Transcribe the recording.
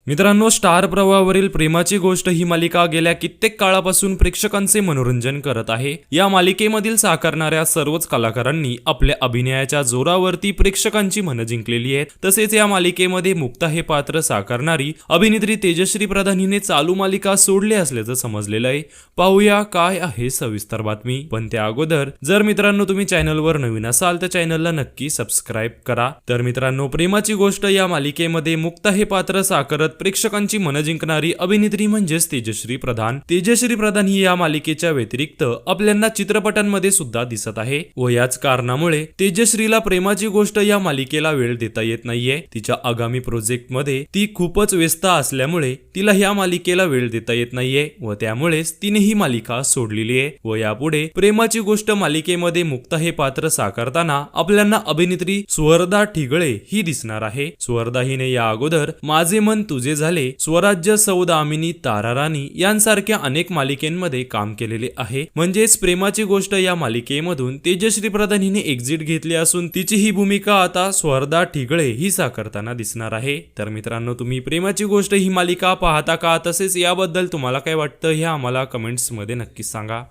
मित्रांनो, स्टार प्रवाहावरील प्रेमाची गोष्ट ही मालिका गेल्या कित्येक काळापासून प्रेक्षकांचे मनोरंजन करत आहे। या मालिकेमधील साकारणाऱ्या सर्वच कलाकारांनी आपल्या अभिनयाच्या जोरावरती प्रेक्षकांची मनं जिंकलेली आहेत। तसेच या मालिकेमध्ये मुक्ता हे पात्र साकारणारी अभिनेत्री तेजश्री प्रधान हिने चालू मालिका सोडली असल्याचं समजलेलं आहे। पाहूया काय आहे सविस्तर बातमी। पण त्या अगोदर जर मित्रांनो तुम्ही चॅनलवर नवीन असाल तर चॅनलला नक्की सबस्क्राइब करा। तर मित्रांनो, प्रेमाची गोष्ट या मालिकेमध्ये मुक्ता हे पात्र साकारत प्रेक्षकांची मनं जिंकणारी अभिनेत्री म्हणजेच तेजश्री प्रधान। तेजश्री प्रधान ही या मालिकेच्या व्यतिरिक्त आपल्याला चित्रपटांमध्ये सुद्धा दिसत आहे व याच कारणामुळे तेजश्रीला प्रेमाची गोष्ट या मालिकेला वेळ देता येत नाहीये। तिच्या आगामी प्रोजेक्ट मध्ये ती खूपच व्यस्त असल्यामुळे तिला या मालिकेला वेळ देता येत नाहीये व त्यामुळेच तिने ही मालिका सोडलेली आहे व यापुढे प्रेमाची गोष्ट मालिकेमध्ये मुक्ता हे पात्र साकारताना आपल्याला अभिनेत्री सुवर्दा ठिगळे ही दिसणार आहे। सुवर्दा हिने या अगोदर माझे मन तुझे झाले, स्वराज्य, सौदामिनी, तारा राणी यांसारख्या अनेक मालिकेमध्ये काम केलेले आहे। म्हणजेच प्रेमाची गोष्ट या मालिकेमधून तेजश्री प्रधान हिने एक्झिट घेतली असून तिची ही भूमिका आता सुवर्दा ठिगळे ही साकारताना दिसणार आहे। तर मित्रांनो, तुम्ही प्रेमाची गोष्ट ही मालिका पाहता का? तसेच याबद्दल तुम्हाला काय वाटतं हे आम्हाला कमेंट्स मध्ये नक्की सांगा।